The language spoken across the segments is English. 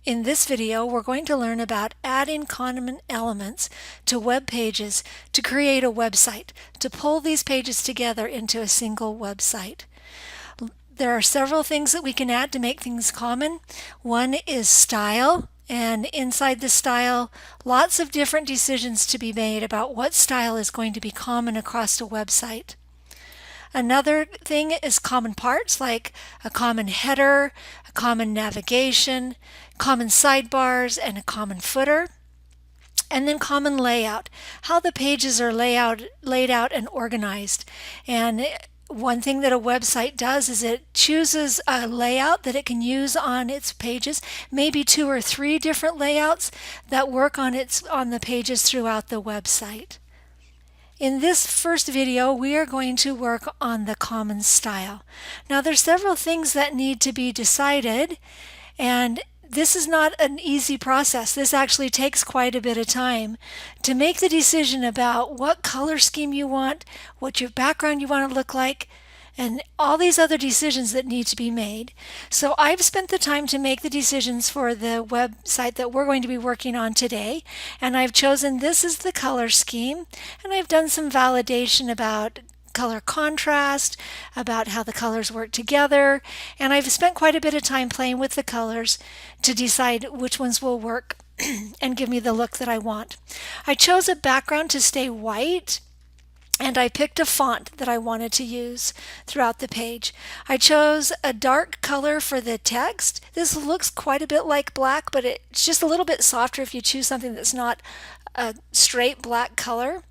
In this video, we're going to learn about adding common elements to web pages to create a website, to pull these pages together into a single website. There are several things that we can add to make things common. One is style, and inside the style, lots of different decisions to be made about what style is going to be common across a website. Another thing is common parts like a common header, a common navigation, common sidebars, and a common footer. And then common layout, how the pages are laid out and organized. And one thing that a website does is it chooses a layout that it can use on its pages, maybe 2 or 3 different layouts that work on the pages throughout the website. In this first video, we are going to work on the common style. Now, there's several things that need to be decided, and this is not an easy process. This actually takes quite a bit of time to make the decision about what color scheme you want, what your background you want to look like, and all these other decisions that need to be made. So I've spent the time to make the decisions for the website that we're going to be working on today, and I've chosen this as the color scheme, and I've done some validation about color contrast, about how the colors work together, and I've spent quite a bit of time playing with the colors to decide which ones will work and give me the look that I want. I chose a background to stay white, and I picked a font that I wanted to use throughout the page. I chose a dark color for the text. This looks quite a bit like black, but it's just a little bit softer if you choose something that's not a straight black color.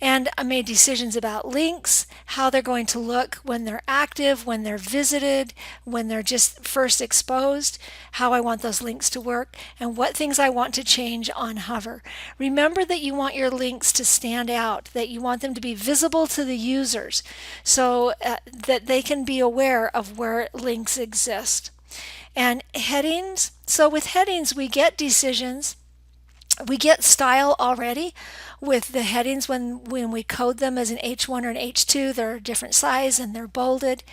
And I made decisions about links, how they're going to look when they're active, when they're visited, when they're just first exposed, how I want those links to work, and what things I want to change on hover. Remember that you want your links to stand out, that you want them to be visible to the users so that they can be aware of where links exist. And headings, so with headings we get decisions. We get style already with the headings when we code them as an H1 or an H2. They're a different size and they're bolded.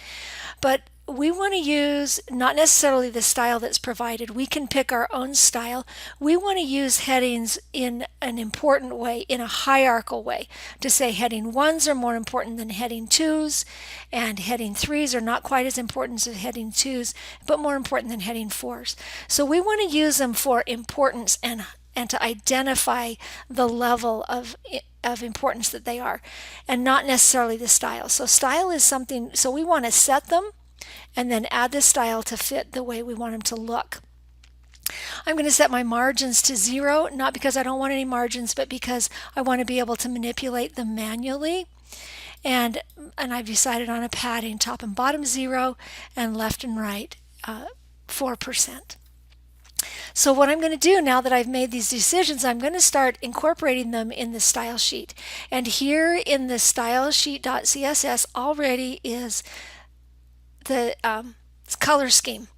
But we want to use not necessarily the style that's provided. We can pick our own style. We want to use headings in an important way, in a hierarchical way, to say heading 1s are more important than heading 2s, and heading 3s are not quite as important as heading 2s, but more important than heading 4s. So we want to use them for importance and to identify the level of importance that they are, and not necessarily the style. So style is something, so we want to set them and then add the style to fit the way we want them to look. I'm going to set my margins to 0, not because I don't want any margins, but because I want to be able to manipulate them manually. And I've decided on a padding, top and bottom 0, and left and right 4%. So what I'm going to do now that I've made these decisions, I'm going to start incorporating them in the style sheet. And here in the style sheet.css already is the color scheme.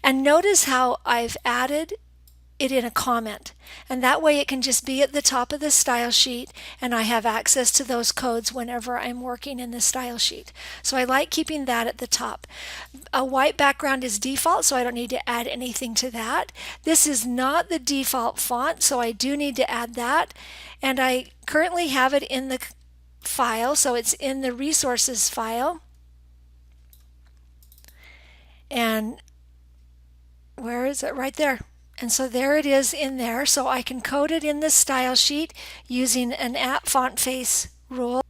And notice how I've added it in a comment, and that way it can just be at the top of the style sheet and I have access to those codes whenever I'm working in the style sheet. So I like keeping that at the top. A white background is default, so I don't need to add anything to that. This is not the default font, so I do need to add that, and I currently have it in the file, so it's in the resources file. And where is it? Right there. And so there it is in there, so I can code it in the style sheet using an @FontFace rule.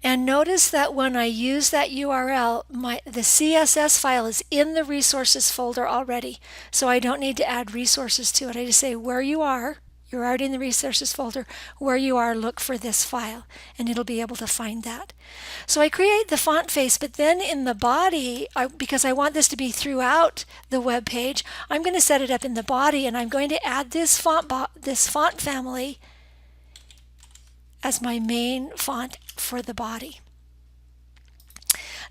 And notice that when I use that URL, the CSS file is in the resources folder already, so I don't need to add resources to it. I just say where you are, you're already in the resources folder, where you are, look for this file, and it'll be able to find that. So I create the font face, but then in the body, because I want this to be throughout the web page, I'm going to set it up in the body, and I'm going to add this font family as my main font for the body.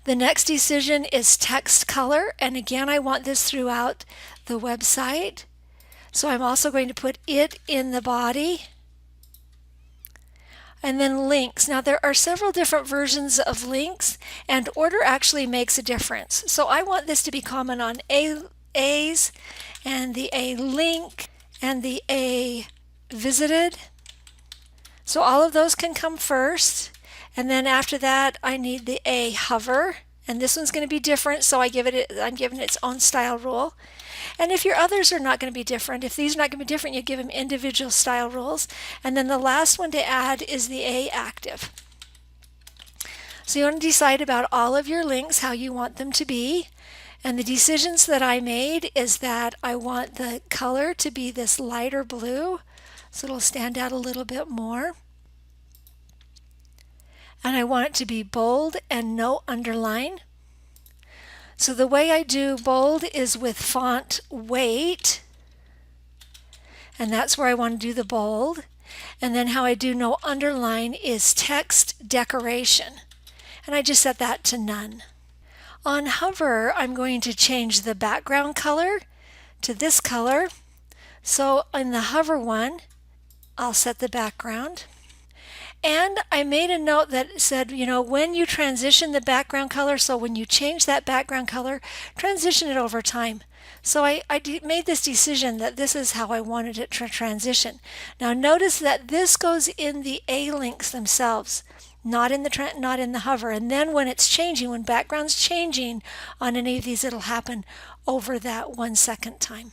The next decision is text color, and again I want this throughout the website. So I'm also going to put it in the body. And then links. Now there are several different versions of links, and order actually makes a difference. So I want this to be common on A's, and the A link, and the A visited. So all of those can come first, and then after that I need the A hover, and this one's going to be different, so I'm giving it its own style rule. And if your others are not going to be different, if these are not going to be different, you give them individual style rules. And then the last one to add is the A active. So you want to decide about all of your links, how you want them to be. And the decisions that I made is that I want the color to be this lighter blue, so it'll stand out a little bit more. And I want it to be bold and no underline. So the way I do bold is with font weight, and that's where I want to do the bold. And then how I do no underline is text decoration, and I just set that to none. On hover, I'm going to change the background color to this color. So in the hover one, I'll set the background. And I made a note that said, when you transition the background color, so when you change that background color, transition it over time. So I made this decision that this is how I wanted it to transition. Now notice that this goes in the A links themselves, not in the hover. And then when it's changing, when background's changing on any of these, it'll happen over that 1 second time.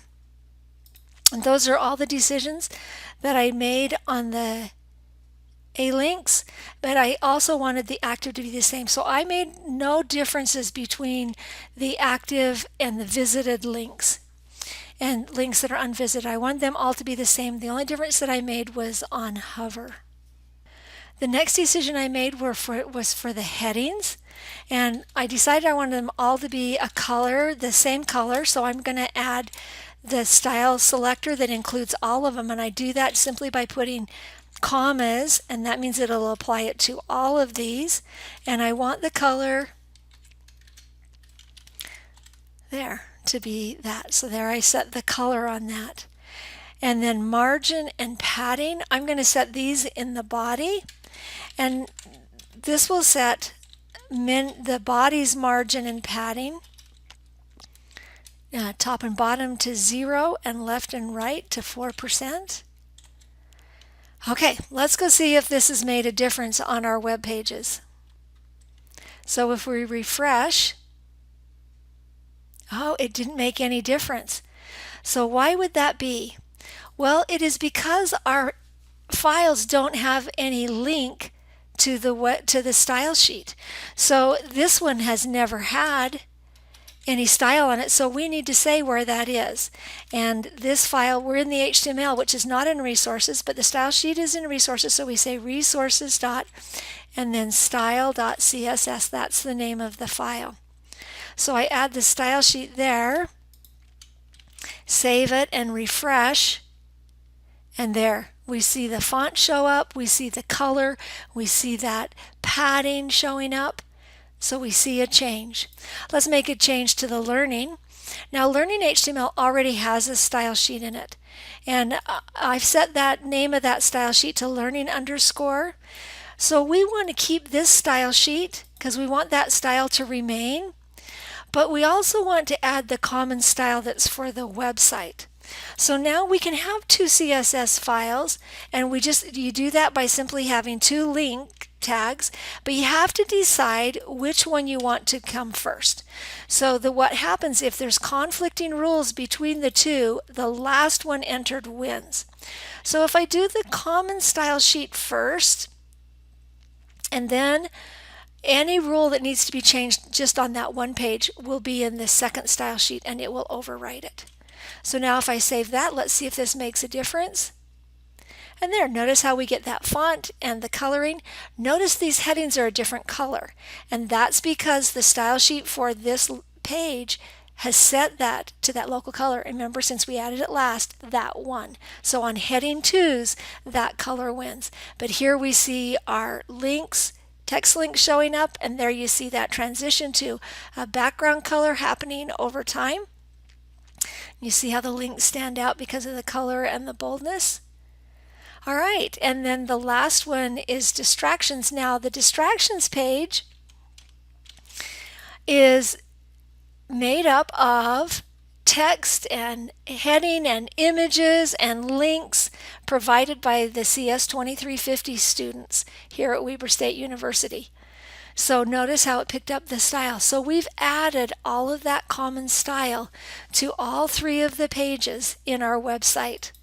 And those are all the decisions that I made on the A links, but I also wanted the active to be the same. So I made no differences between the active and the visited links and links that are unvisited. I wanted them all to be the same. The only difference that I made was on hover. The next decision I made was for the headings, and I decided I wanted them all to be a color, the same color, so I'm going to add the style selector that includes all of them, and I do that simply by putting commas, and that means it'll apply it to all of these. And I want the color there to be that. So there I set the color on that. And then margin and padding, I'm going to set these in the body, and this will set the body's margin and padding, top and bottom to 0 and left and right to 4%. Okay, let's go see if this has made a difference on our web pages. So if we refresh, oh, it didn't make any difference. So why would that be? Well, it is because our files don't have any link to the style sheet. So this one has never had any style on it, so we need to say where that is. And this file, we're in the HTML, which is not in resources, but the style sheet is in resources, so we say resources dot and then style.css. That's the name of the file. So I add the style sheet there, save it and refresh, and there we see the font show up, we see the color, we see that padding showing up. So we see a change. Let's make a change to the learning. Now Learning HTML already has a style sheet in it. And I've set that name of that style sheet to learning underscore. So we want to keep this style sheet because we want that style to remain. But we also want to add the common style that's for the website. So now we can have two CSS files, and you do that by simply having two link tags, but you have to decide which one you want to come first. So what happens if there's conflicting rules between the two, the last one entered wins. So if I do the common style sheet first, and then any rule that needs to be changed just on that one page will be in the second style sheet, and it will overwrite it. So now if I save that, let's see if this makes a difference. And there, notice how we get that font and the coloring. Notice these headings are a different color, and that's because the style sheet for this page has set that to that local color. Remember, since we added it last, that one. So on heading 2s, that color wins. But here we see our links, text links showing up, and there you see that transition to a background color happening over time. You see how the links stand out because of the color and the boldness? All right, and then the last one is distractions. Now the distractions page is made up of text and heading and images and links provided by the CS 2350 students here at Weber State University. So notice how it picked up the style. So we've added all of that common style to all three of the pages in our website.